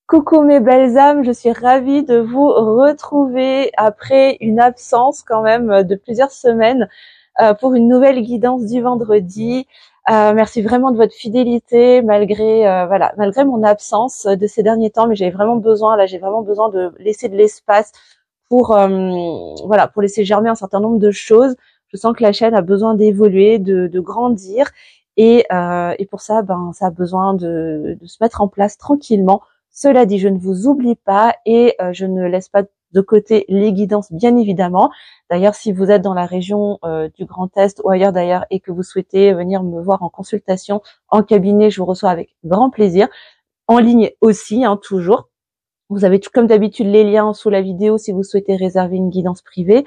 Coucou mes belles âmes, je suis ravie de vous retrouver après une absence quand même de plusieurs semaines pour une nouvelle guidance du vendredi. Merci vraiment de votre fidélité malgré mon absence de ces derniers temps, mais j'ai vraiment besoin de laisser de l'espace pour pour laisser germer un certain nombre de choses. Je sens que la chaîne a besoin d'évoluer, de grandir et pour ça ça a besoin de se mettre en place tranquillement. Cela dit, je ne vous oublie pas et je ne laisse pas de côté les guidances, bien évidemment. D'ailleurs, si vous êtes dans la région du Grand Est ou ailleurs d'ailleurs et que vous souhaitez venir me voir en consultation, en cabinet, je vous reçois avec grand plaisir. En ligne aussi, toujours. Vous avez tout comme d'habitude les liens sous la vidéo si vous souhaitez réserver une guidance privée.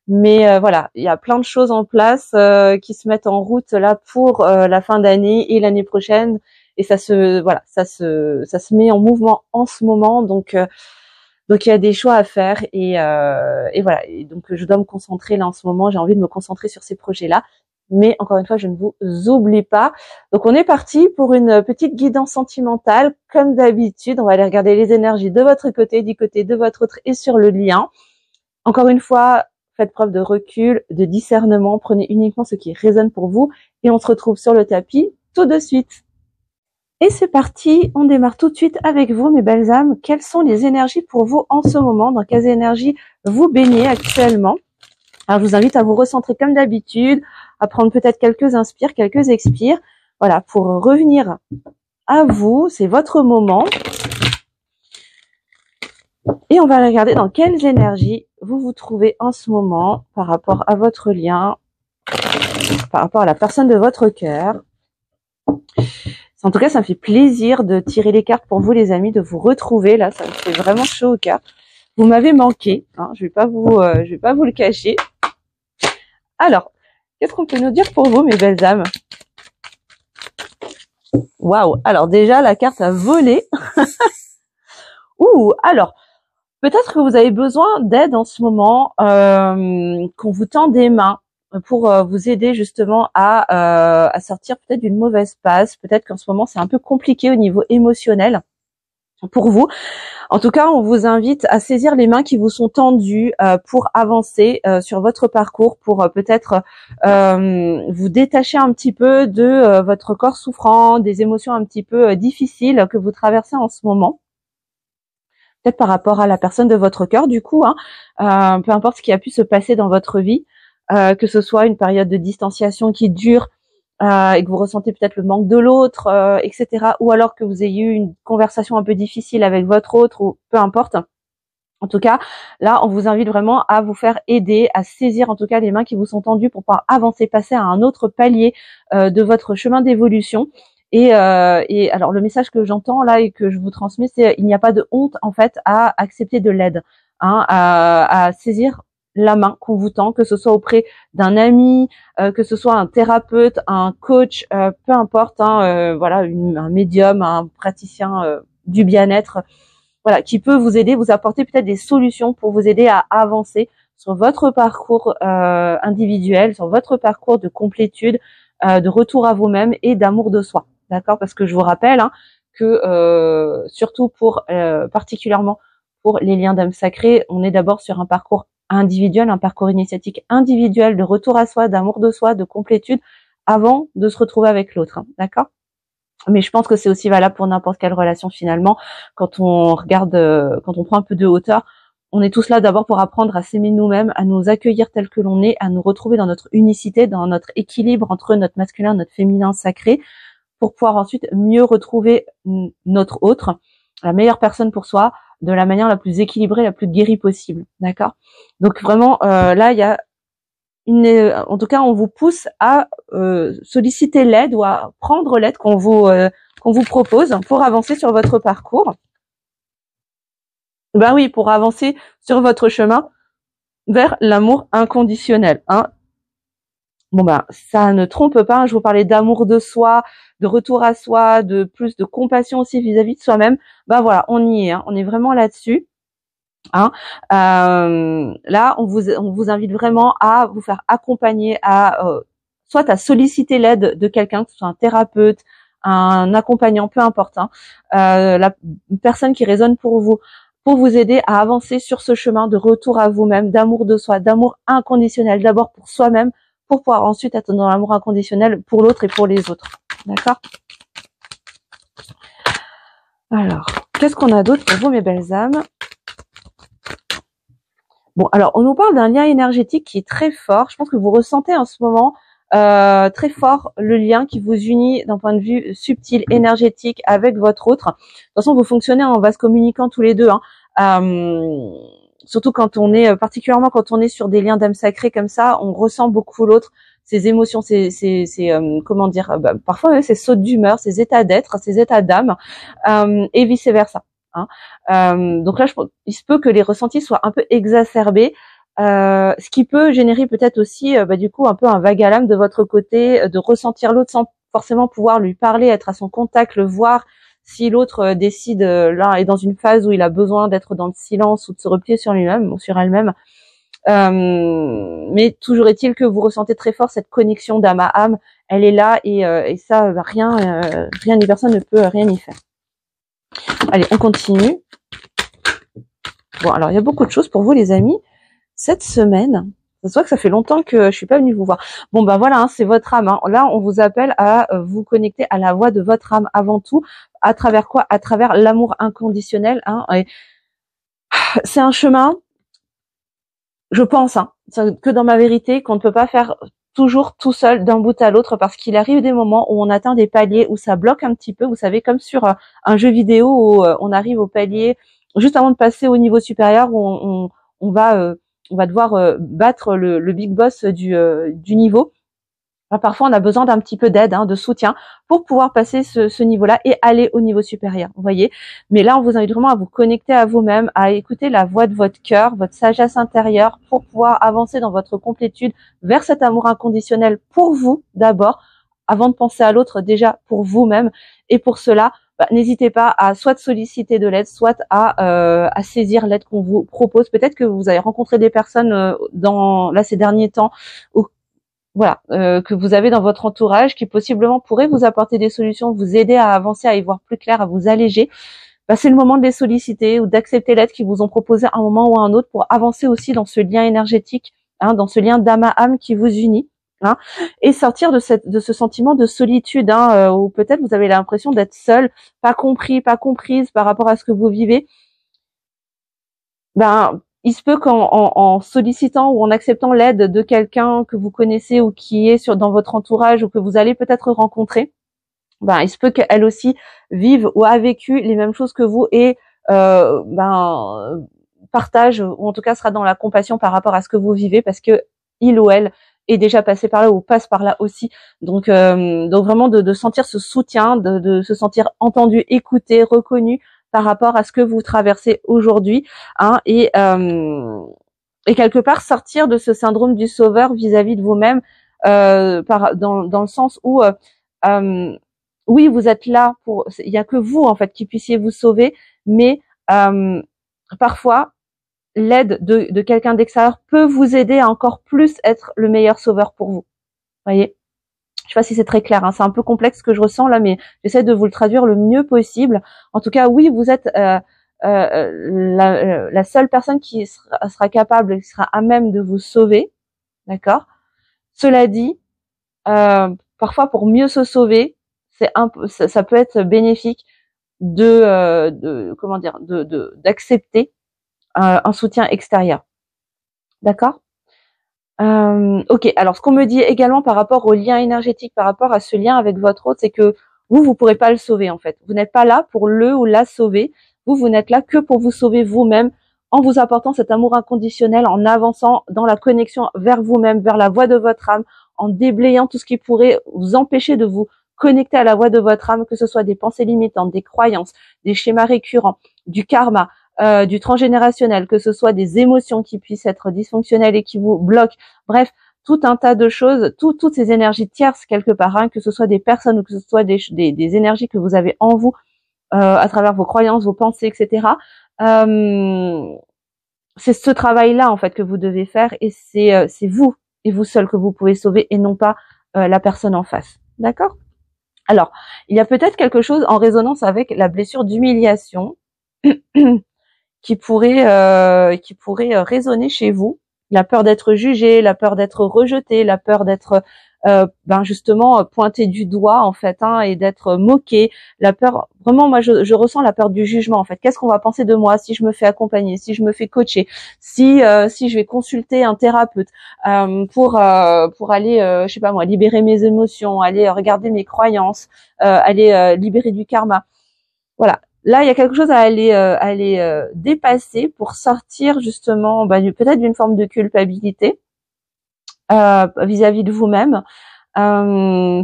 Mais voilà, il y a plein de choses en place qui se mettent en route là pour la fin d'année et l'année prochaine. Et ça se met en mouvement en ce moment, donc il y a des choix à faire et voilà. Et donc je dois me concentrer là en ce moment. J'ai envie de me concentrer sur ces projets-là, mais encore une fois, je ne vous oublie pas. Donc on est parti pour une petite guidance sentimentale, comme d'habitude. On va aller regarder les énergies de votre côté, du côté de votre autre et sur le lien. Encore une fois, faites preuve de recul, de discernement. Prenez uniquement ce qui résonne pour vous et on se retrouve sur le tapis tout de suite. Et c'est parti, on démarre tout de suite avec vous, mes belles âmes. Quelles sont les énergies pour vous en ce moment? Dans quelles énergies vous baignez actuellement? Alors, je vous invite à vous recentrer comme d'habitude, à prendre peut-être quelques inspires, quelques expires. Voilà, pour revenir à vous, c'est votre moment. Et on va regarder dans quelles énergies vous vous trouvez en ce moment par rapport à votre lien, par rapport à la personne de votre cœur. En tout cas, ça me fait plaisir de tirer les cartes pour vous, les amis, de vous retrouver. Là, ça me fait vraiment chaud au cœur. Vous m'avez manqué, je vais pas vous le cacher. Alors, qu'est-ce qu'on peut nous dire pour vous, mes belles âmes? Waouh. Alors déjà, la carte a volé. Ouh. Alors, peut-être que vous avez besoin d'aide en ce moment, qu'on vous tend des mains pour vous aider justement à sortir peut-être d'une mauvaise passe. Peut-être qu'en ce moment c'est un peu compliqué au niveau émotionnel pour vous. En tout cas, on vous invite à saisir les mains qui vous sont tendues pour avancer sur votre parcours, pour peut-être vous détacher un petit peu de votre corps souffrant, des émotions un petit peu difficiles que vous traversez en ce moment. Peut-être par rapport à la personne de votre cœur, du coup, peu importe ce qui a pu se passer dans votre vie. Que ce soit une période de distanciation qui dure et que vous ressentez peut-être le manque de l'autre, etc. Ou alors que vous ayez eu une conversation un peu difficile avec votre autre, ou peu importe. En tout cas, là, on vous invite vraiment à vous faire aider, à saisir en tout cas les mains qui vous sont tendues pour pouvoir avancer, passer à un autre palier de votre chemin d'évolution. Et alors, le message que j'entends là et que je vous transmets, c'est il n'y a pas de honte en fait à accepter de l'aide, à saisir la main qu'on vous tend, que ce soit auprès d'un ami, que ce soit un thérapeute, un coach, peu importe, voilà, un médium, un praticien du bien-être, voilà, qui peut vous aider, vous apporter peut-être des solutions pour vous aider à avancer sur votre parcours individuel, sur votre parcours de complétude, de retour à vous-même et d'amour de soi, d'accord? Parce que je vous rappelle que surtout particulièrement pour les liens d'âme sacrée, on est d'abord sur un parcours individuel, un parcours initiatique individuel de retour à soi, d'amour de soi, de complétude, avant de se retrouver avec l'autre, d'accord? Mais je pense que c'est aussi valable pour n'importe quelle relation finalement. Quand on regarde, quand on prend un peu de hauteur, on est tous là d'abord pour apprendre à s'aimer nous-mêmes, à nous accueillir tel que l'on est, à nous retrouver dans notre unicité, dans notre équilibre entre notre masculin, notre féminin sacré, pour pouvoir ensuite mieux retrouver notre autre, la meilleure personne pour soi, de la manière la plus équilibrée, la plus guérie possible, d'accord? Donc vraiment, là, il y a en tout cas, on vous pousse à solliciter l'aide ou à prendre l'aide qu'on vous propose pour avancer sur votre parcours. Ben oui, pour avancer sur votre chemin vers l'amour inconditionnel. Bon ça ne trompe pas. Je vous parlais d'amour de soi, de retour à soi, de plus de compassion aussi vis-à-vis de soi-même. Ben voilà, on y est. On est vraiment là-dessus. Là, on vous invite vraiment à vous faire accompagner, soit à solliciter l'aide de quelqu'un, que ce soit un thérapeute, un accompagnant, peu importe, hein, la personne qui résonne pour vous aider à avancer sur ce chemin de retour à vous-même, d'amour de soi, d'amour inconditionnel, d'abord pour soi-même, pour pouvoir ensuite être dans l'amour inconditionnel pour l'autre et pour les autres. D'accord? Alors, qu'est-ce qu'on a d'autre pour vous, mes belles âmes? Bon, alors, on nous parle d'un lien énergétique qui est très fort. Je pense que vous ressentez en ce moment très fort le lien qui vous unit d'un point de vue subtil, énergétique avec votre autre. De toute façon, vous fonctionnez en vase communicant tous les deux. Surtout quand on est, particulièrement quand on est sur des liens d'âme sacrée comme ça, on ressent beaucoup l'autre, ses émotions, comment dire, parfois ses sautes d'humeur, ses états d'être, ses états d'âme, et vice versa. Donc là, il se peut que les ressentis soient un peu exacerbés, ce qui peut générer peut-être aussi, du coup, un peu un vague à l'âme de votre côté, de ressentir l'autre sans forcément pouvoir lui parler, être à son contact, le voir. Si l'autre décide, là, est dans une phase où il a besoin d'être dans le silence ou de se replier sur lui-même ou sur elle-même. Mais toujours est-il que vous ressentez très fort cette connexion d'âme à âme. Elle est là et ça, rien ni personne ne peut rien y faire. Allez, on continue. Bon, alors il y a beaucoup de choses pour vous, les amis. Cette semaine, ça se voit que ça fait longtemps que je suis pas venue vous voir. Bon, ben voilà, hein, c'est votre âme. Hein. Là, on vous appelle à vous connecter à la voix de votre âme avant tout. À travers quoi? À travers l'amour inconditionnel. Hein. C'est un chemin, je pense, hein, que dans ma vérité, qu'on ne peut pas faire toujours tout seul d'un bout à l'autre parce qu'il arrive des moments où on atteint des paliers où ça bloque un petit peu. Vous savez, comme sur un jeu vidéo où on arrive au palier juste avant de passer au niveau supérieur où on va devoir battre le big boss du niveau. Alors, parfois, on a besoin d'un petit peu d'aide, hein, de soutien pour pouvoir passer ce niveau-là et aller au niveau supérieur. Vous voyez. Mais là, on vous invite vraiment à vous connecter à vous-même, à écouter la voix de votre cœur, votre sagesse intérieure pour pouvoir avancer dans votre complétude vers cet amour inconditionnel pour vous d'abord, avant de penser à l'autre déjà pour vous-même. Et pour cela, n'hésitez pas à soit solliciter de l'aide, soit à saisir l'aide qu'on vous propose. Peut-être que vous avez rencontré des personnes ces derniers temps où voilà, que vous avez dans votre entourage qui possiblement pourraient vous apporter des solutions, vous aider à avancer, à y voir plus clair, à vous alléger. C'est le moment de les solliciter ou d'accepter l'aide qu'ils vous ont proposé à un moment ou à un autre pour avancer aussi dans ce lien énergétique, hein, dans ce lien d'âme à âme qui vous unit, hein, et sortir de ce sentiment de solitude, hein, où peut-être vous avez l'impression d'être seul, pas compris, pas comprise par rapport à ce que vous vivez. Il se peut qu'en sollicitant ou en acceptant l'aide de quelqu'un que vous connaissez ou qui est dans votre entourage ou que vous allez peut-être rencontrer, il se peut qu'elle aussi vive ou a vécu les mêmes choses que vous et partage ou en tout cas sera dans la compassion par rapport à ce que vous vivez parce que il ou elle est déjà passé par là ou passe par là aussi. Donc vraiment de sentir ce soutien, de se sentir entendu, écouté, reconnu par rapport à ce que vous traversez aujourd'hui, hein, et quelque part sortir de ce syndrome du sauveur vis-à-vis de vous-même, dans le sens où oui, vous êtes là il y a que vous en fait qui puissiez vous sauver, mais parfois l'aide de quelqu'un d'extérieur peut vous aider à encore plus être le meilleur sauveur pour vous. Voyez? Je sais pas si c'est très clair, hein, c'est un peu complexe ce que je ressens là, mais j'essaie de vous le traduire le mieux possible. En tout cas, oui, vous êtes la seule personne qui sera capable, qui sera à même de vous sauver, d'accord. Cela dit, parfois pour mieux se sauver, ça peut être bénéfique d'accepter un soutien extérieur, d'accord. Ok, alors ce qu'on me dit également par rapport au lien énergétique, par rapport à ce lien avec votre autre, c'est que vous pourrez pas le sauver en fait. Vous n'êtes pas là pour le ou la sauver. Vous n'êtes là que pour vous sauver vous-même en vous apportant cet amour inconditionnel, en avançant dans la connexion vers vous-même, vers la voix de votre âme, en déblayant tout ce qui pourrait vous empêcher de vous connecter à la voix de votre âme, que ce soit des pensées limitantes, des croyances, des schémas récurrents, du karma, du transgénérationnel, que ce soit des émotions qui puissent être dysfonctionnelles et qui vous bloquent, bref, tout un tas de choses, toutes ces énergies tierces quelque part, hein, que ce soit des personnes ou que ce soit des énergies que vous avez en vous à travers vos croyances, vos pensées, etc. C'est ce travail-là en fait que vous devez faire et c'est vous et vous seul que vous pouvez sauver et non pas la personne en face. D'accord ? Alors, il y a peut-être quelque chose en résonance avec la blessure d'humiliation qui pourrait résonner chez vous. La peur d'être jugé, la peur d'être rejeté, la peur d'être justement pointé du doigt en fait, hein, et d'être moqué. La peur, vraiment, moi je ressens la peur du jugement en fait. Qu'est-ce qu'on va penser de moi si je me fais accompagner, si je me fais coacher, si je vais consulter un thérapeute pour aller, je sais pas moi, libérer mes émotions, aller regarder mes croyances, aller libérer du karma. Voilà. Là, il y a quelque chose à aller dépasser pour sortir justement peut-être d'une forme de culpabilité vis-à-vis de vous-même,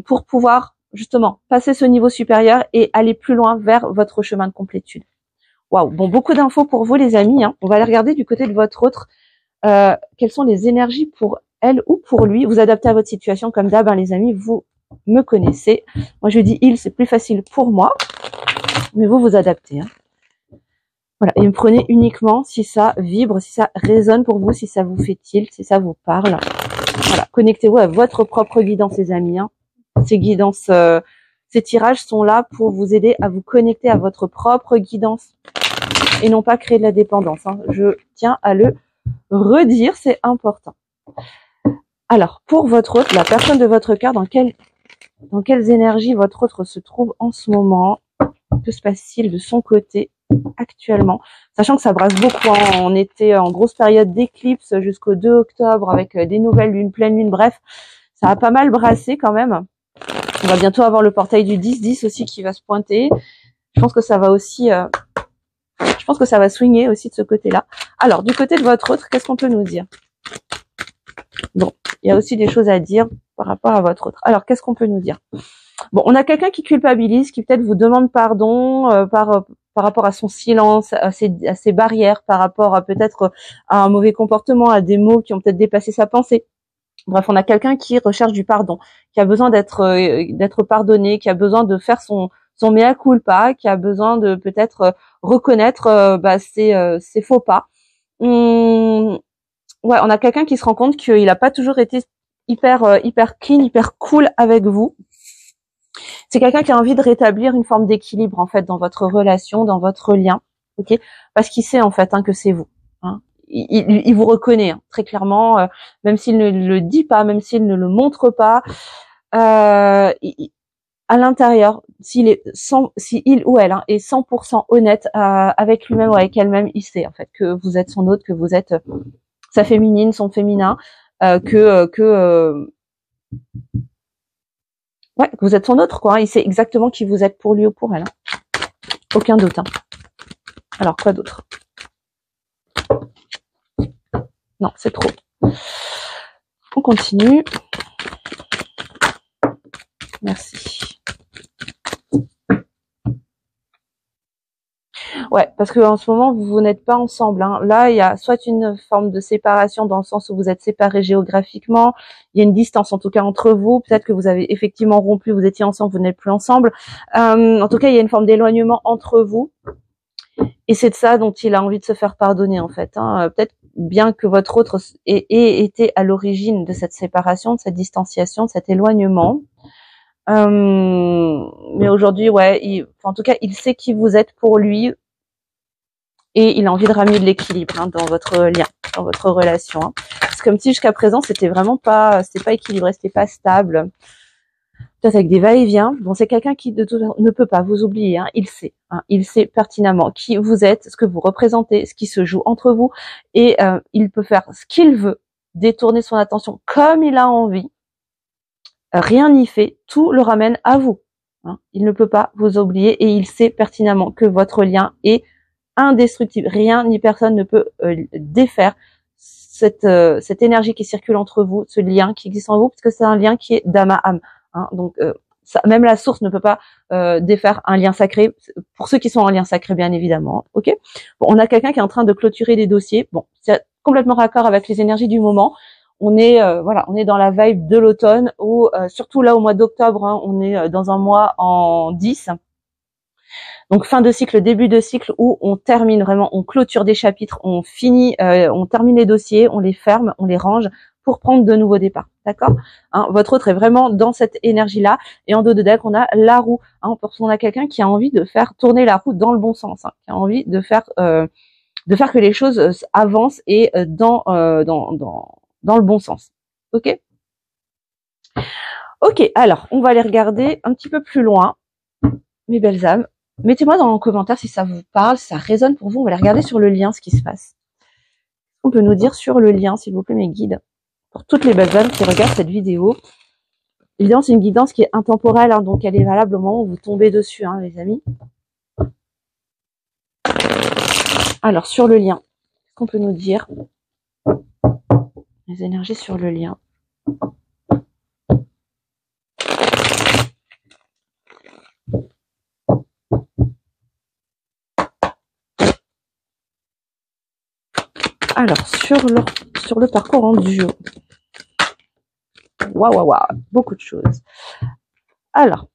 pour pouvoir justement passer ce niveau supérieur et aller plus loin vers votre chemin de complétude. Waouh. Bon, beaucoup d'infos pour vous les amis, hein. On va aller regarder du côté de votre autre. Quelles sont les énergies pour elle ou pour lui. Vous adaptez à votre situation comme d'hab, hein, les amis, vous me connaissez. Moi, je dis il, c'est plus facile pour moi. Mais vous adaptez. Hein. Voilà, et me prenez uniquement si ça vibre, si ça résonne pour vous, si ça vous fait tilt, si ça vous parle. Voilà, connectez-vous à votre propre guidance, les amis. Hein. Ces guidances, ces tirages sont là pour vous aider à vous connecter à votre propre guidance et non pas créer de la dépendance. Hein. Je tiens à le redire, c'est important. Alors, pour votre autre, la personne de votre cœur, dans quelles énergies votre autre se trouve en ce moment? Que se passe-t-il de son côté actuellement? Sachant que ça brasse beaucoup, hein. On était en grosse période d'éclipse jusqu'au 2 octobre avec des nouvelles lunes, pleine lune, bref, ça a pas mal brassé quand même. On va bientôt avoir le portail du 10-10 aussi qui va se pointer. Je pense que ça va aussi, je pense que ça va swinger aussi de ce côté-là. Alors, du côté de votre autre, qu'est-ce qu'on peut nous dire? Bon, il y a aussi des choses à dire par rapport à votre autre. Alors, qu'est-ce qu'on peut nous dire? Bon, on a quelqu'un qui culpabilise, qui peut-être vous demande pardon par rapport à son silence, à ses barrières, par rapport à peut-être à un mauvais comportement, à des mots qui ont peut-être dépassé sa pensée. Bref, on a quelqu'un qui recherche du pardon, qui a besoin d'être pardonné, qui a besoin de faire son mea culpa, qui a besoin de peut-être reconnaître ses faux pas. Ouais, on a quelqu'un qui se rend compte qu'il n'a pas toujours été hyper clean, hyper cool avec vous. C'est quelqu'un qui a envie de rétablir une forme d'équilibre en fait dans votre relation, dans votre lien, ok? Parce qu'il sait en fait que c'est vous. Hein. Il vous reconnaît hein, très clairement, même s'il ne le dit pas, même s'il ne le montre pas. À l'intérieur, si il ou elle est 100% honnête avec lui-même ou avec elle-même, il sait en fait que vous êtes son autre, que vous êtes sa féminine, son féminin, que vous êtes son autre, quoi. Hein. Il sait exactement qui vous êtes pour lui ou pour elle. Hein. Aucun doute. Hein. Alors, quoi d'autre? Non, c'est trop. On continue. Merci. Ouais, parce que en ce moment, vous n'êtes pas ensemble. Hein. Là, il y a soit une forme de séparation dans le sens où vous êtes séparés géographiquement, il y a une distance en tout cas entre vous. Peut-être que vous avez effectivement rompu, vous étiez ensemble, vous n'êtes plus ensemble. En tout cas, il y a une forme d'éloignement entre vous. Et c'est de ça dont il a envie de se faire pardonner en fait. Hein. Peut-être bien que votre autre ait été à l'origine de cette séparation, de cette distanciation, de cet éloignement. Mais aujourd'hui, ouais, en tout cas, il sait qui vous êtes pour lui. Et il a envie de ramener de l'équilibre hein, dans votre lien, dans votre relation. Hein. C'est comme si jusqu'à présent c'était pas équilibré, c'était pas stable. Peut-être avec des va-et-vient. Bon, c'est quelqu'un qui ne peut pas vous oublier. Hein. Il sait pertinemment qui vous êtes, ce que vous représentez, ce qui se joue entre vous, et il peut faire ce qu'il veut, détourner son attention comme il a envie. Rien n'y fait, tout le ramène à vous. Hein. Il ne peut pas vous oublier et il sait pertinemment que votre lien est indestructible. Rien ni personne ne peut défaire cette énergie qui circule entre vous, ce lien qui existe en vous, parce que c'est un lien qui est d'âme à âme. Hein. Donc, même la source ne peut pas défaire un lien sacré, pour ceux qui sont en lien sacré, bien évidemment. Ok. Bon, on a quelqu'un qui est en train de clôturer des dossiers. Bon, c'est complètement raccord avec les énergies du moment. On est on est dans la vibe de l'automne, ou surtout là au mois d'octobre, hein, on est dans un mois en 10. Donc fin de cycle, début de cycle où on termine vraiment, on clôture des chapitres, on finit, on termine les dossiers, on les ferme, on les range pour prendre de nouveaux départs, d'accord, hein. Votre autre est vraiment dans cette énergie-là. Et en dos de deck, on a la roue, hein, parce qu'on a quelqu'un qui a envie de faire tourner la roue dans le bon sens, hein, qui a envie de faire que les choses avancent et dans le bon sens. Ok. Ok, alors on va aller regarder un petit peu plus loin, mes belles âmes. Mettez-moi dans les commentaires si ça vous parle, si ça résonne pour vous. On va aller regarder sur le lien ce qui se passe. On peut nous dire sur le lien, s'il vous plaît, mes guides, pour toutes les belles âmes qui regardent cette vidéo. Évidemment, c'est une guidance qui est intemporelle, hein, donc elle est valable au moment où vous tombez dessus, hein, les amis. Alors, sur le lien, qu'est-ce qu'on peut nous dire? Les énergies sur le lien. Alors, sur le parcours en duo. Waouh, beaucoup de choses. Alors,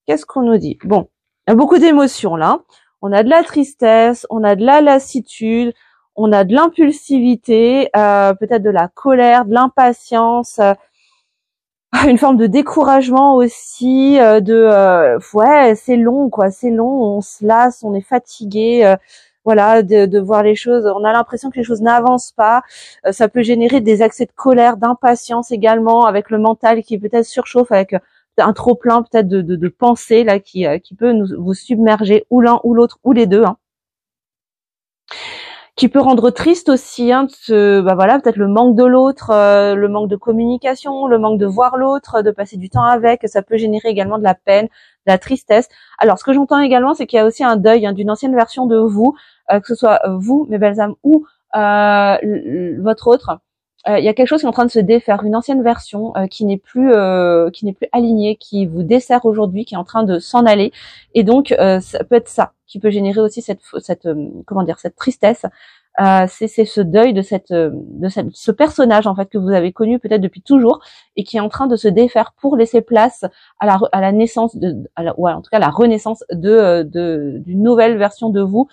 qu'est-ce qu'on nous dit? Bon, il y a beaucoup d'émotions là. On a de la tristesse, on a de la lassitude, on a de l'impulsivité, peut-être de la colère, de l'impatience, une forme de découragement aussi, ouais, c'est long quoi, c'est long, on se lasse, on est fatigué, voilà, de voir les choses, on a l'impression que les choses n'avancent pas, ça peut générer des accès de colère, d'impatience également, avec le mental qui peut-être surchauffe, avec un trop plein peut-être de pensées là qui peut vous submerger, ou l'un ou l'autre ou les deux, hein. Qui peut rendre triste aussi, hein, voilà, peut-être le manque de l'autre, le manque de communication, le manque de voir l'autre, de passer du temps avec, ça peut générer également de la peine, de la tristesse. Alors, ce que j'entends également, c'est qu'il y a aussi un deuil, hein, d'une ancienne version de vous, que ce soit vous, mes belles âmes, ou votre autre. Il y a quelque chose qui est en train de se défaire, une ancienne version qui n'est plus alignée, qui vous dessert aujourd'hui, qui est en train de s'en aller. Et donc, ça peut être ça qui peut générer aussi cette tristesse. C'est ce deuil de ce personnage en fait que vous avez connu peut-être depuis toujours et qui est en train de se défaire pour laisser place à la naissance en tout cas la renaissance d'une nouvelle version de vous,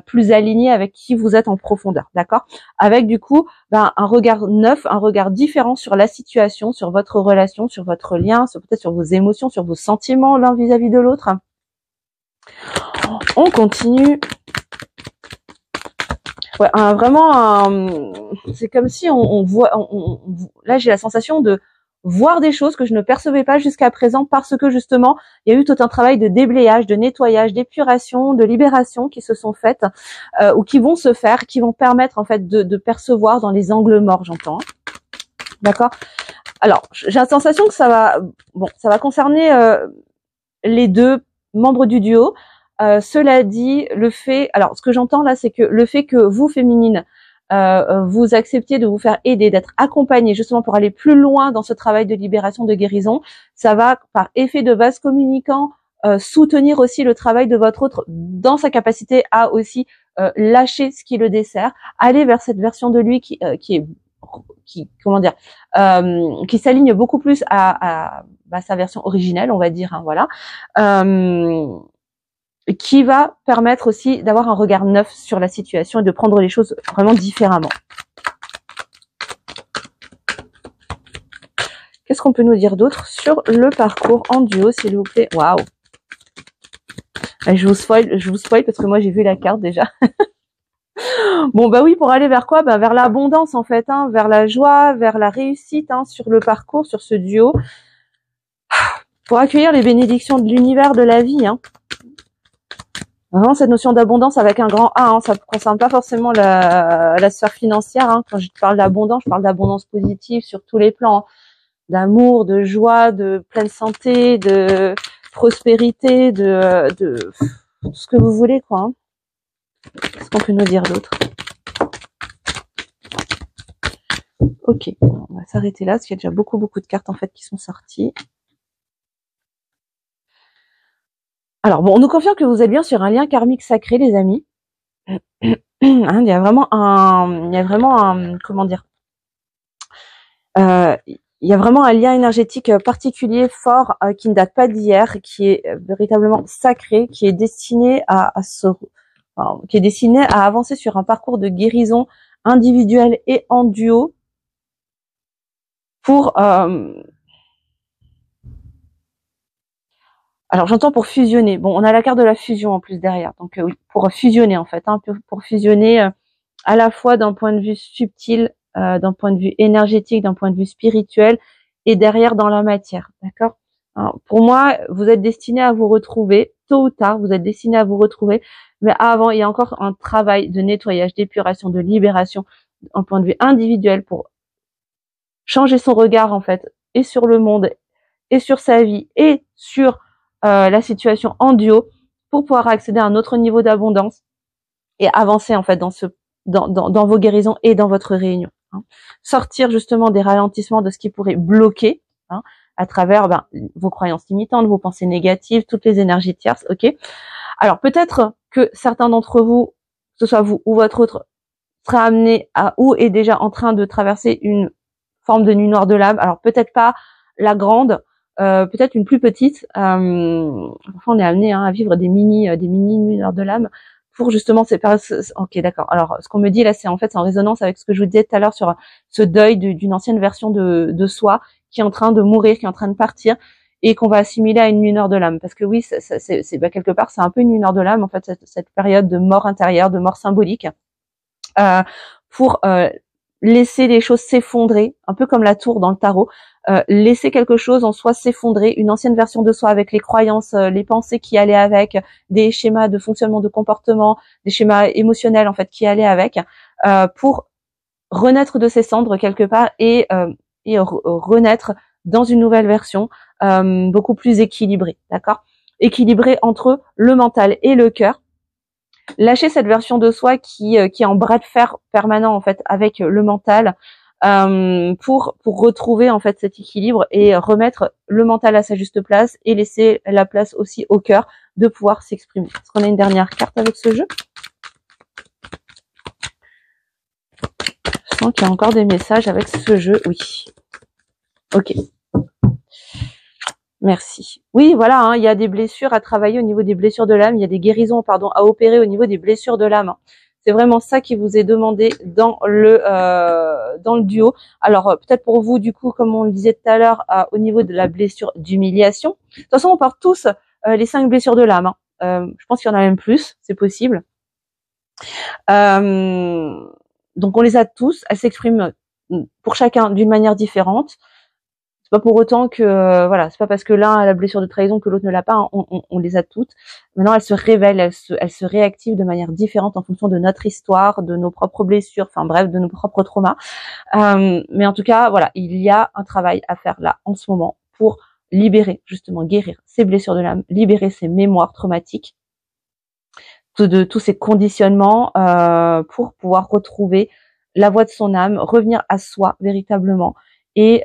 plus alignée avec qui vous êtes en profondeur, d'accord, avec du coup un regard neuf, un regard différent sur la situation, sur votre relation, sur votre lien, peut-être sur vos émotions, sur vos sentiments l'un vis-à-vis de l'autre. On continue. Ouais, c'est comme si on voit. Là, j'ai la sensation de voir des choses que je ne percevais pas jusqu'à présent parce que justement, il y a eu tout un travail de déblayage, de nettoyage, d'épuration, de libération qui se sont faites ou qui vont se faire, qui vont permettre en fait de percevoir dans les angles morts, j'entends. D'accord. Alors, j'ai la sensation que ça va concerner les deux membres du duo. Cela dit, ce que j'entends là, c'est que le fait que vous, féminines, vous acceptiez de vous faire aider, d'être accompagnée justement pour aller plus loin dans ce travail de libération, de guérison, ça va, par effet de vase communicant, soutenir aussi le travail de votre autre dans sa capacité à aussi lâcher ce qui le dessert, aller vers cette version de lui qui s'aligne beaucoup plus à sa version originelle, on va dire, hein, voilà. Qui va permettre aussi d'avoir un regard neuf sur la situation et de prendre les choses vraiment différemment. Qu'est-ce qu'on peut nous dire d'autre sur le parcours en duo, s'il vous plaît? Waouh! Je vous spoil parce que moi j'ai vu la carte déjà. Bon bah oui, pour aller vers quoi? Vers l'abondance en fait, hein, vers la joie, vers la réussite, hein, sur le parcours, sur ce duo. Pour accueillir les bénédictions de l'univers, de la vie, hein. Vraiment cette notion d'abondance avec un grand A, hein, ça ne concerne pas forcément la sphère financière, hein. Quand je parle d'abondance, je parle d'abondance positive sur tous les plans, hein. D'amour, de joie, de pleine santé, de prospérité, de tout ce que vous voulez, quoi, hein. Qu'est-ce qu'on peut nous dire d'autre? Ok, on va s'arrêter là, parce qu'il y a déjà beaucoup de cartes en fait qui sont sorties. Alors bon, on nous confirme que vous êtes bien sur un lien karmique sacré, les amis. Il y a vraiment comment dire, il y a vraiment un lien énergétique particulier, fort, qui ne date pas d'hier, qui est véritablement sacré, qui est destiné qui est destiné à avancer sur un parcours de guérison individuelle et en duo. pour alors j'entends pour fusionner. Bon, on a la carte de la fusion en plus derrière, donc oui, pour fusionner en fait, hein, pour fusionner à la fois d'un point de vue subtil, d'un point de vue énergétique, d'un point de vue spirituel, et derrière dans la matière, d'accord? Pour moi, vous êtes destiné à vous retrouver, tôt ou tard, vous êtes destiné à vous retrouver, mais avant, il y a encore un travail de nettoyage, d'épuration, de libération, d'un point de vue individuel, pour changer son regard en fait, et sur le monde, et sur sa vie, et sur la situation en duo, pour pouvoir accéder à un autre niveau d'abondance et avancer en fait dans vos guérisons et dans votre réunion. Sortir justement des ralentissements, de ce qui pourrait bloquer, à travers vos croyances limitantes, vos pensées négatives, toutes les énergies tierces. Ok. Alors peut-être que certains d'entre vous, que ce soit vous ou votre autre, sera amené à ou est déjà en train de traverser une forme de nuit noire de l'âme. Alors peut-être pas la grande, peut-être une plus petite. Enfin, on est amené à vivre des mini nuits noires de l'âme pour justement ces périodes. Ok, d'accord. Alors ce qu'on me dit là, c'est en fait en résonance avec ce que je vous disais tout à l'heure sur ce deuil d'une ancienne version de soi qui est en train de mourir, qui est en train de partir, et qu'on va assimiler à une nuit noire de l'âme. Parce que oui, c'est quelque part, c'est un peu une nuit noire de l'âme en fait, cette période de mort intérieure, de mort symbolique, pour laisser les choses s'effondrer, un peu comme la tour dans le tarot, laisser quelque chose en soi s'effondrer, une ancienne version de soi avec les croyances, les pensées qui allaient avec, des schémas de fonctionnement, de comportement, des schémas émotionnels en fait qui allaient avec, pour renaître de ses cendres quelque part et renaître dans une nouvelle version beaucoup plus équilibrée, d'accord? Équilibrée entre le mental et le cœur. Lâcher cette version de soi qui est en bras de fer permanent en fait avec le mental, pour retrouver en fait cet équilibre et remettre le mental à sa juste place et laisser la place aussi au cœur de pouvoir s'exprimer. Est-ce qu'on a une dernière carte avec ce jeu? Je sens qu'il y a encore des messages avec ce jeu. Oui. Ok. Merci. Oui, voilà, il y a des blessures à travailler au niveau des blessures de l'âme, il y a des guérisons, à opérer au niveau des blessures de l'âme. C'est vraiment ça qui vous est demandé dans le duo. Alors peut-être pour vous, du coup, comme on le disait tout à l'heure, au niveau de la blessure d'humiliation. De toute façon, on porte tous les 5 blessures de l'âme. Je pense qu'il y en a même plus, c'est possible. Donc on les a tous, elles s'expriment pour chacun d'une manière différente. C'est pas pour autant que c'est pas parce que l'un a la blessure de trahison que l'autre ne l'a pas, hein. On les a toutes. Maintenant, elles se révèlent, elles se réactivent de manière différente en fonction de notre histoire, de nos propres blessures, enfin bref, de nos propres traumas. Mais en tout cas, voilà, il y a un travail à faire là en ce moment pour libérer, justement, guérir ces blessures de l'âme, libérer ces mémoires traumatiques, de tous ces conditionnements, pour pouvoir retrouver la voie de son âme, revenir à soi véritablement. Et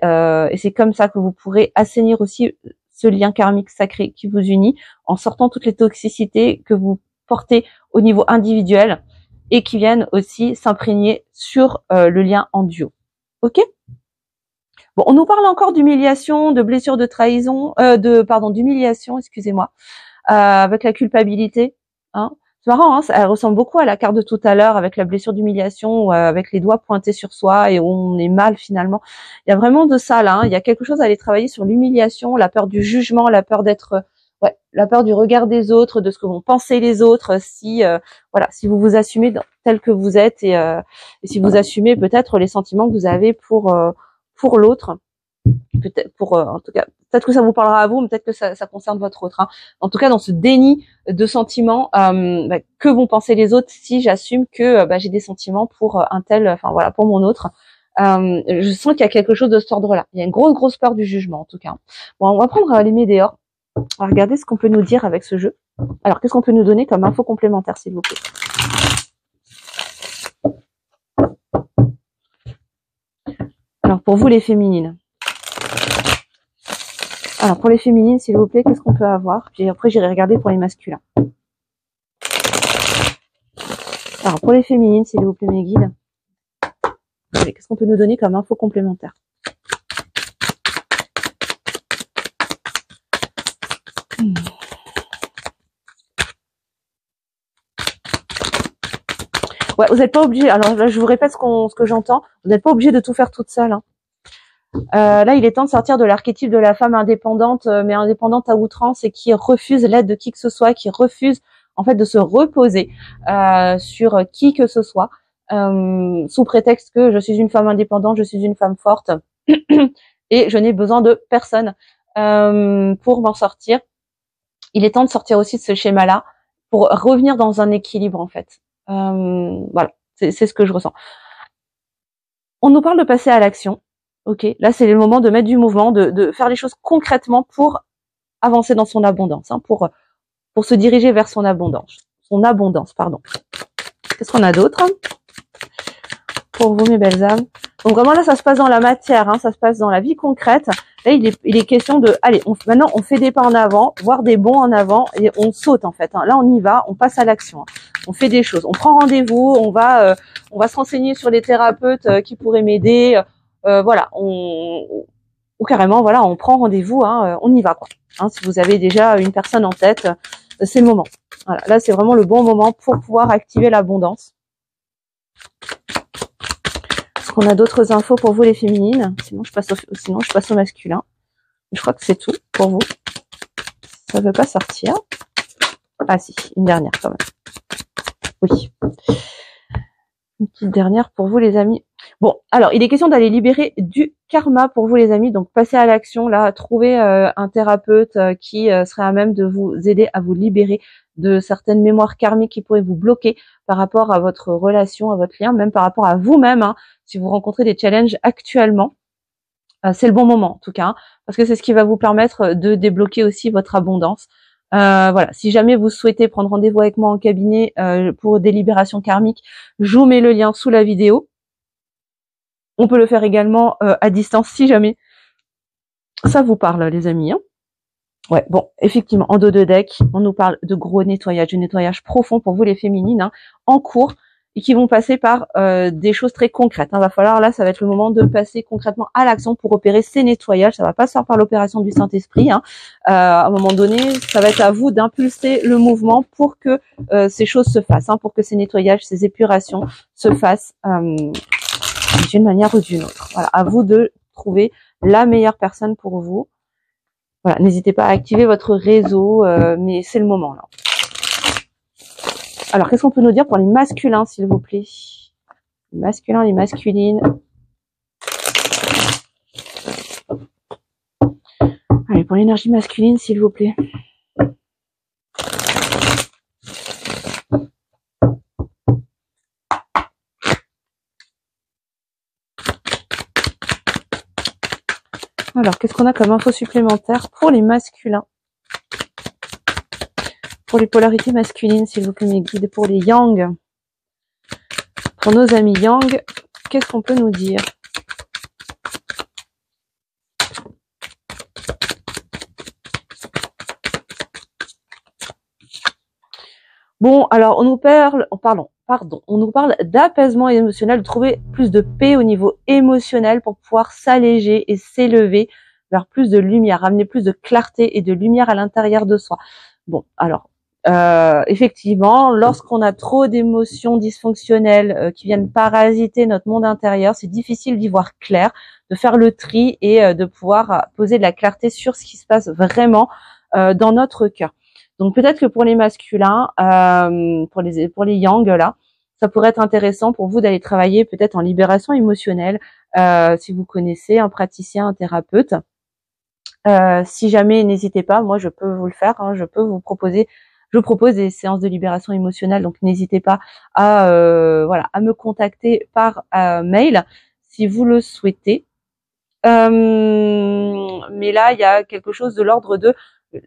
c'est comme ça que vous pourrez assainir aussi ce lien karmique sacré qui vous unit, en sortant toutes les toxicités que vous portez au niveau individuel et qui viennent aussi s'imprégner sur le lien en duo. Ok? Bon, on nous parle encore d'humiliation, de blessure de trahison, d'humiliation, excusez-moi, avec la culpabilité. C'est marrant, elle ressemble beaucoup à la carte de tout à l'heure avec la blessure d'humiliation, avec les doigts pointés sur soi et où on est mal finalement. Il y a vraiment de ça là. Il y a quelque chose à aller travailler sur l'humiliation, la peur du jugement, la peur la peur du regard des autres, de ce que vont penser les autres. Si vous vous assumez tel que vous êtes et si vous assumez peut-être les sentiments que vous avez pour l'autre. Peut-être en tout cas, peut-être que ça vous parlera à vous, mais peut-être que ça concerne votre autre. En tout cas, dans ce déni de sentiments, que vont penser les autres si j'assume que j'ai des sentiments pour un tel, pour mon autre. Je sens qu'il y a quelque chose de cet ordre-là. Il y a une grosse peur du jugement, en tout cas. Bon, on va prendre les météores. On va regarder ce qu'on peut nous dire avec ce jeu. Alors, qu'est-ce qu'on peut nous donner comme info complémentaire, s'il vous plaît? Alors, pour vous, les féminines. Alors, pour les féminines, s'il vous plaît, qu'est-ce qu'on peut avoir? Puis après, j'irai regarder pour les masculins. Alors, pour les féminines, s'il vous plaît, mes guides. Qu'est-ce qu'on peut nous donner comme info complémentaire? Ouais, vous n'êtes pas obligé. Alors là, je vous répète ce que j'entends. Vous n'êtes pas obligé de tout faire toute seule. Là, il est temps de sortir de l'archétype de la femme indépendante, mais indépendante à outrance et qui refuse l'aide de qui que ce soit, qui refuse en fait de se reposer sur qui que ce soit, sous prétexte que je suis une femme indépendante, je suis une femme forte et je n'ai besoin de personne pour m'en sortir. Il est temps de sortir aussi de ce schéma-là pour revenir dans un équilibre en fait. Voilà, c'est ce que je ressens. On nous parle de passer à l'action. Ok, là c'est le moment de mettre du mouvement, de faire les choses concrètement pour avancer dans son abondance, hein, pour se diriger vers son abondance, pardon. Qu'est-ce qu'on a d'autre pour vous, mes belles âmes? Donc vraiment là, ça se passe dans la matière, hein, ça se passe dans la vie concrète. Là, il est question de, allez, maintenant on fait des pas en avant, voire des bonds en avant, et on saute en fait. Hein. Là, on y va, on passe à l'action. Hein. On fait des choses, on prend rendez-vous, on va se renseigner sur les thérapeutes qui pourraient m'aider. Voilà, ou carrément, voilà, on prend rendez-vous, hein, on y va quoi. Hein, si vous avez déjà une personne en tête, c'est le moment. Voilà, là, c'est vraiment le bon moment pour pouvoir activer l'abondance. Est-ce qu'on a d'autres infos pour vous les féminines? Sinon, je passe au masculin. Je crois que c'est tout pour vous. Ça ne veut pas sortir. Ah si, une dernière quand même. Oui. Une petite dernière pour vous les amis. Bon, alors il est question d'aller libérer du karma pour vous les amis. Donc passez à l'action là, trouver un thérapeute qui serait à même de vous aider à vous libérer de certaines mémoires karmiques qui pourraient vous bloquer par rapport à votre relation, à votre lien, même par rapport à vous-même. Hein, si vous rencontrez des challenges actuellement, c'est le bon moment en tout cas, hein, parce que c'est ce qui va vous permettre de débloquer aussi votre abondance. Voilà, si jamais vous souhaitez prendre rendez-vous avec moi en cabinet pour des libérations karmiques, je vous mets le lien sous la vidéo. On peut le faire également à distance si jamais ça vous parle, les amis. Hein. Ouais, bon, effectivement, en dos de deck, on nous parle de gros nettoyage, de nettoyage profond pour vous les féminines, hein, en cours, et qui vont passer par des choses très concrètes. Hein. Va falloir, là, ça va être le moment de passer concrètement à l'action pour opérer ces nettoyages. Ça va pas se faire par l'opération du Saint-Esprit. Hein. À un moment donné, ça va être à vous d'impulser le mouvement pour que ces choses se fassent, hein, pour que ces nettoyages, ces épurations se fassent d'une manière ou d'une autre. Voilà, à vous de trouver la meilleure personne pour vous. Voilà, n'hésitez pas à activer votre réseau, mais c'est le moment là. Alors, qu'est-ce qu'on peut nous dire pour les masculins, s'il vous plaît? Les masculins, les masculines. Allez, pour l'énergie masculine, s'il vous plaît. Alors, qu'est-ce qu'on a comme info supplémentaire pour les masculins? Pour les polarités masculines, s'il vous plaît, mes guides, pour les yang. Pour nos amis yang, qu'est-ce qu'on peut nous dire? Bon, alors on nous parle, on nous parle d'apaisement émotionnel, de trouver plus de paix au niveau émotionnel pour pouvoir s'alléger et s'élever vers plus de lumière, ramener plus de clarté et de lumière à l'intérieur de soi. Bon, alors effectivement, lorsqu'on a trop d'émotions dysfonctionnelles qui viennent parasiter notre monde intérieur, c'est difficile d'y voir clair, de faire le tri et de pouvoir poser de la clarté sur ce qui se passe vraiment dans notre cœur. Donc peut-être que pour les masculins, pour les yang là, ça pourrait être intéressant pour vous d'aller travailler peut-être en libération émotionnelle, si vous connaissez un praticien, un thérapeute. Si jamais, n'hésitez pas, moi je peux vous le faire, hein, je propose des séances de libération émotionnelle, donc n'hésitez pas à me contacter par mail si vous le souhaitez. Mais là, il y a quelque chose de l'ordre de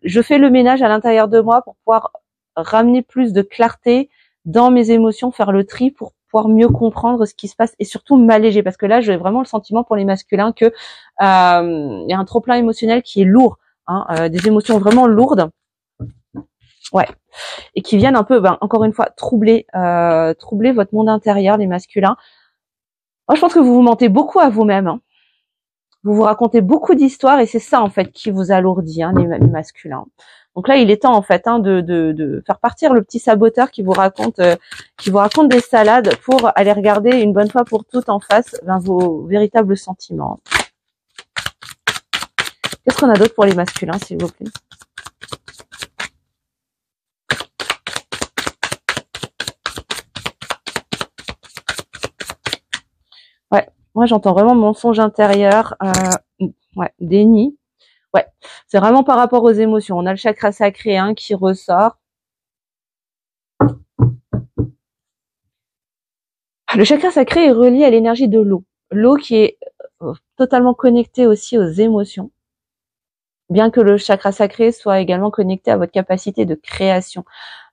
je fais le ménage à l'intérieur de moi pour pouvoir ramener plus de clarté dans mes émotions, faire le tri pour pouvoir mieux comprendre ce qui se passe et surtout m'alléger, parce que là, j'ai vraiment le sentiment pour les masculins que y a un trop-plein émotionnel qui est lourd, hein, des émotions vraiment lourdes. Ouais, et qui viennent un peu, encore une fois, troubler votre monde intérieur, les masculins. Moi, je pense que vous vous mentez beaucoup à vous-même. Hein. Vous vous racontez beaucoup d'histoires et c'est ça en fait qui vous alourdit, hein, les masculins. Donc là, il est temps en fait de faire partir le petit saboteur qui vous raconte des salades pour aller regarder une bonne fois pour toutes en face vos véritables sentiments. Qu'est-ce qu'on a d'autre pour les masculins, s'il vous plaît? Ouais, moi j'entends vraiment mensonge intérieur, ouais, déni. Ouais, c'est vraiment par rapport aux émotions. On a le chakra sacré hein, qui ressort. Le chakra sacré est relié à l'énergie de l'eau. L'eau qui est totalement connectée aussi aux émotions. Bien que le chakra sacré soit également connecté à votre capacité de création.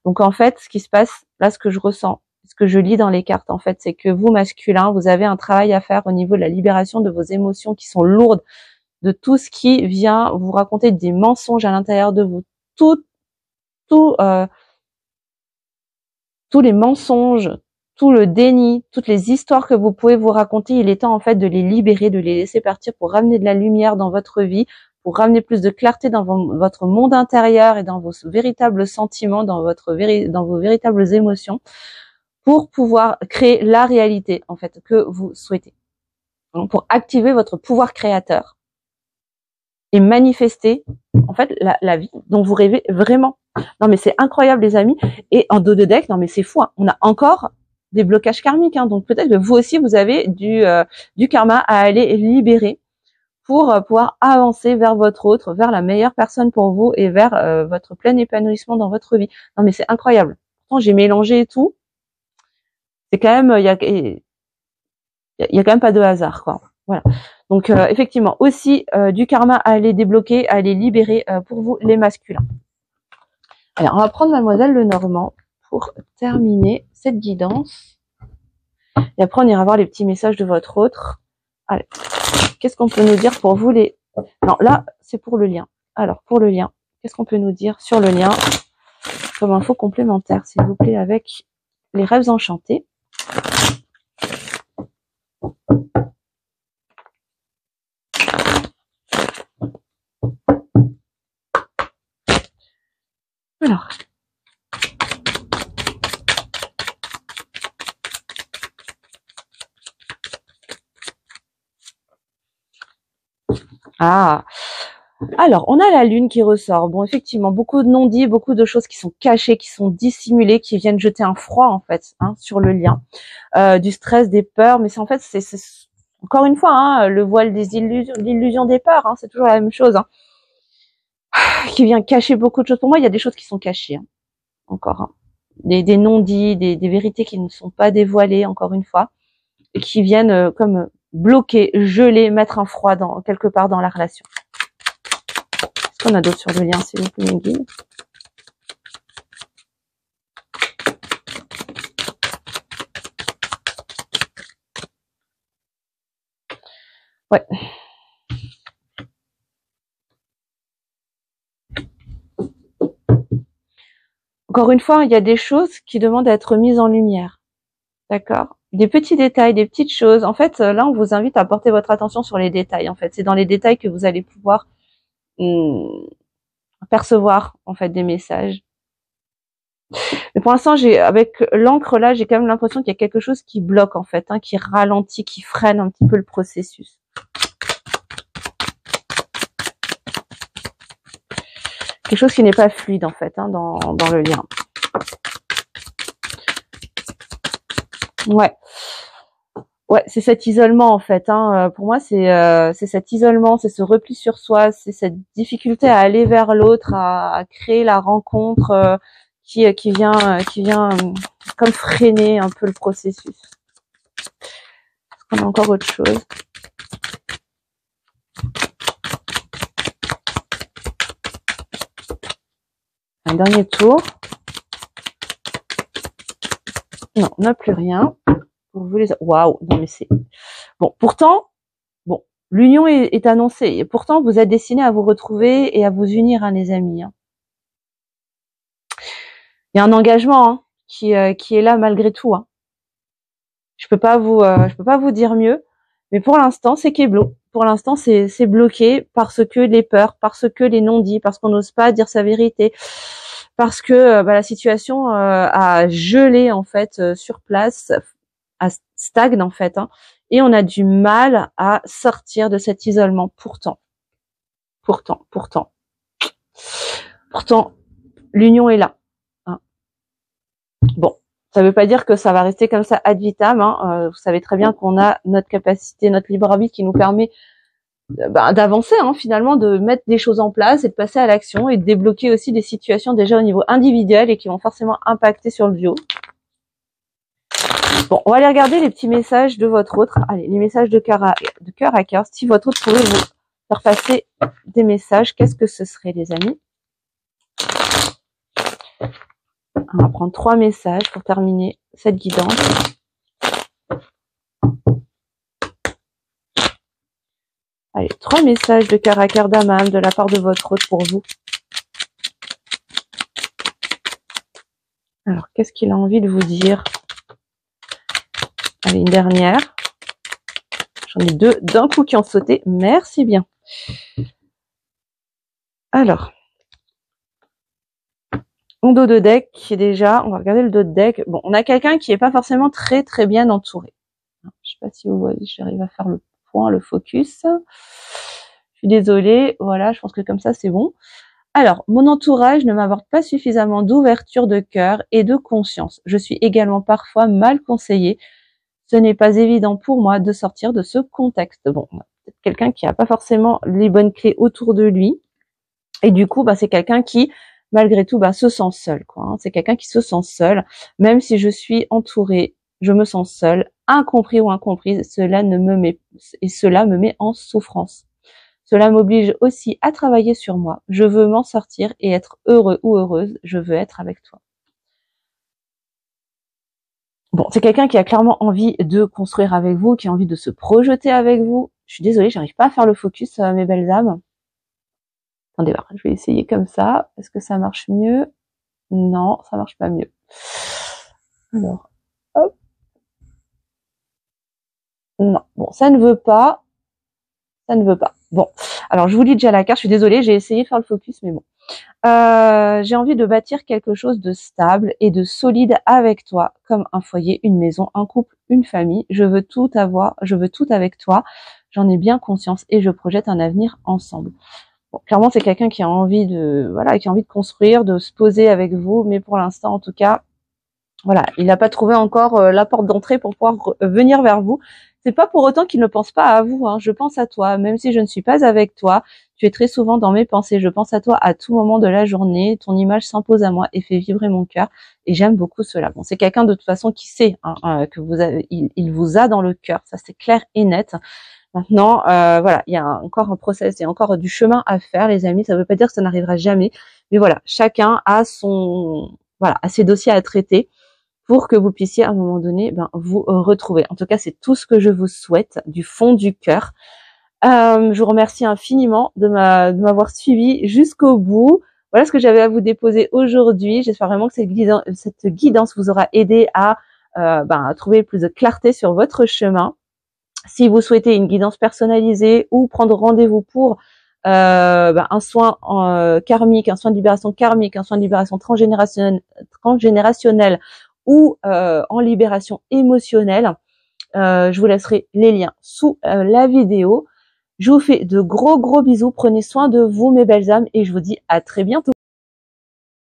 Donc en fait, ce qui se passe, là ce que je ressens, ce que je lis dans les cartes en fait, c'est que vous masculins, vous avez un travail à faire au niveau de la libération de vos émotions qui sont lourdes, de tout ce qui vient vous raconter des mensonges à l'intérieur de vous. Tous les mensonges, tout le déni, toutes les histoires que vous pouvez vous raconter, il est temps en fait de les libérer, de les laisser partir pour ramener de la lumière dans votre vie, pour ramener plus de clarté dans votre monde intérieur et dans vos véritables sentiments, dans vos véritables émotions, pour pouvoir créer la réalité en fait que vous souhaitez. Donc, pour activer votre pouvoir créateur et manifester en fait la vie dont vous rêvez vraiment. Non mais c'est incroyable les amis. Et en dos de deck, non mais c'est fou. Hein. On a encore des blocages karmiques. Hein. Donc peut-être que vous aussi vous avez du karma à aller libérer pour pouvoir avancer vers votre autre, vers la meilleure personne pour vous et vers votre plein épanouissement dans votre vie. Non mais c'est incroyable. Pourtant j'ai mélangé tout. C'est quand même il y a quand même pas de hasard quoi. Voilà. Donc effectivement aussi du karma à aller débloquer, à aller libérer pour vous les masculins. Alors on va prendre Mademoiselle Lenormand pour terminer cette guidance. Et après on ira voir les petits messages de votre autre. Allez, qu'est-ce qu'on peut nous dire pour vous les... Non, là c'est pour le lien. Alors pour le lien, qu'est-ce qu'on peut nous dire sur le lien comme info complémentaire s'il vous plaît avec les rêves enchantés. Alors, alors on a la lune qui ressort. Bon, effectivement, beaucoup de non-dits, beaucoup de choses qui sont cachées, qui sont dissimulées, qui viennent jeter un froid en fait hein, sur le lien, du stress, des peurs. Mais c'est en fait, c'est encore une fois hein, le voile des illusions, l'illusion des peurs. Hein, c'est toujours la même chose. Hein, qui vient cacher beaucoup de choses. Pour moi, il y a des choses qui sont cachées hein, encore. Hein. Des non-dits, des vérités qui ne sont pas dévoilées, encore une fois, et qui viennent comme bloquer, geler, mettre un froid quelque part dans la relation. Qu'est-ce qu'on a d'autre sur le lien, s'il vous plaît, mes guides? Ouais. Encore une fois, il y a des choses qui demandent à être mises en lumière. D'accord? Des petits détails, des petites choses. En fait, là, on vous invite à porter votre attention sur les détails. En fait, c'est dans les détails que vous allez pouvoir percevoir en fait des messages. Mais pour l'instant, avec l'encre là, j'ai quand même l'impression qu'il y a quelque chose qui bloque en fait, hein, qui ralentit, qui freine un petit peu le processus. Quelque chose qui n'est pas fluide en fait hein, dans le lien. Ouais, c'est cet isolement en fait. Hein. Pour moi, c'est cet isolement, c'est ce repli sur soi, c'est cette difficulté à aller vers l'autre, à créer la rencontre qui vient comme freiner un peu le processus. Est-ce qu'on a encore autre chose? Un dernier tour. Non, on n'a plus rien. Pour vous les... Waouh, non mais c'est... Bon, pourtant, bon, l'union est annoncée. Et pourtant, vous êtes destinés à vous retrouver et à vous unir, hein, les amis. Hein. Il y a un engagement hein, qui est là malgré tout. Hein. Je peux pas vous dire mieux. Mais pour l'instant, c'est Keblo. Pour l'instant, c'est bloqué parce que les peurs, parce que les non-dits, parce qu'on n'ose pas dire sa vérité, parce que la situation a gelé en fait sur place, stagne en fait, hein, et on a du mal à sortir de cet isolement. Pourtant, Pourtant, l'union est là. Hein. Bon, ça veut pas dire que ça va rester comme ça ad vitam. Hein. Vous savez très bien qu'on a notre capacité, notre libre arbitre qui nous permet d'avancer, hein, finalement, de mettre des choses en place et de passer à l'action et de débloquer aussi des situations déjà au niveau individuel et qui vont forcément impacter sur le duo. Bon, on va aller regarder les petits messages de votre autre. Allez, les messages de cœur à cœur. Si votre autre pouvait vous faire passer des messages, qu'est-ce que ce serait, les amis? On va prendre 3 messages pour terminer cette guidance. Allez, 3 messages de cœur à cœur d'Amam de la part de votre hôte pour vous. Alors, qu'est-ce qu'il a envie de vous dire? Allez, une dernière. J'en ai 2 d'un coup qui ont sauté. Merci bien. Alors, mon dos de deck qui est déjà, on va regarder le dos de deck. Bon, on a quelqu'un qui est pas forcément très bien entouré. Je sais pas si vous voyez, j'arrive à faire le point, le focus. Je suis désolée, voilà, je pense que comme ça c'est bon. Alors, mon entourage ne m'apporte pas suffisamment d'ouverture de cœur et de conscience. Je suis également parfois mal conseillée. Ce n'est pas évident pour moi de sortir de ce contexte. Bon, peut-être quelqu'un qui n'a pas forcément les bonnes clés autour de lui. Et du coup, c'est quelqu'un qui, malgré tout, se sent seul, quoi. Hein. C'est quelqu'un qui se sent seul. Même si je suis entourée, je me sens seule, incompris ou incomprise. Cela me met en souffrance. Cela m'oblige aussi à travailler sur moi. Je veux m'en sortir et être heureux ou heureuse. Je veux être avec toi. Bon, c'est quelqu'un qui a clairement envie de construire avec vous, qui a envie de se projeter avec vous. Je suis désolée, j'arrive pas à faire le focus, mes belles âmes. Attendez, je vais essayer comme ça. Est-ce que ça marche mieux? Non, ça marche pas mieux. Alors, hop. Non, bon, ça ne veut pas. Ça ne veut pas. Bon, alors je vous lis déjà la carte. Je suis désolée, j'ai essayé de faire le focus, mais bon. J'ai envie de bâtir quelque chose de stable et de solide avec toi, comme un foyer, une maison, un couple, une famille. Je veux tout avoir, je veux tout avec toi. J'en ai bien conscience et je projette un avenir ensemble. Bon, clairement, c'est quelqu'un qui a envie de, qui a envie de construire, de se poser avec vous, mais pour l'instant, en tout cas, voilà, il n'a pas trouvé encore la porte d'entrée pour pouvoir venir vers vous. C'est pas pour autant qu'il ne pense pas à vous, hein. Je pense à toi, même si je ne suis pas avec toi. Tu es très souvent dans mes pensées. Je pense à toi à tout moment de la journée. Ton image s'impose à moi et fait vibrer mon cœur. Et j'aime beaucoup cela. Bon, c'est quelqu'un de toute façon qui sait que vous avez, il vous a dans le cœur. Ça, c'est clair et net. Maintenant, il y a encore un process, il y a encore du chemin à faire, les amis. Ça ne veut pas dire que ça n'arrivera jamais, mais voilà, chacun a a ses dossiers à traiter pour que vous puissiez à un moment donné, vous retrouver. En tout cas, c'est tout ce que je vous souhaite du fond du cœur. Je vous remercie infiniment de m'avoir suivi jusqu'au bout. Voilà ce que j'avais à vous déposer aujourd'hui. J'espère vraiment que cette guidance vous aura aidé à trouver plus de clarté sur votre chemin. Si vous souhaitez une guidance personnalisée ou prendre rendez-vous pour un soin karmique, un soin de libération karmique, un soin de libération transgénérationnelle ou en libération émotionnelle, je vous laisserai les liens sous la vidéo. Je vous fais de gros bisous. Prenez soin de vous, mes belles âmes, et je vous dis à très bientôt.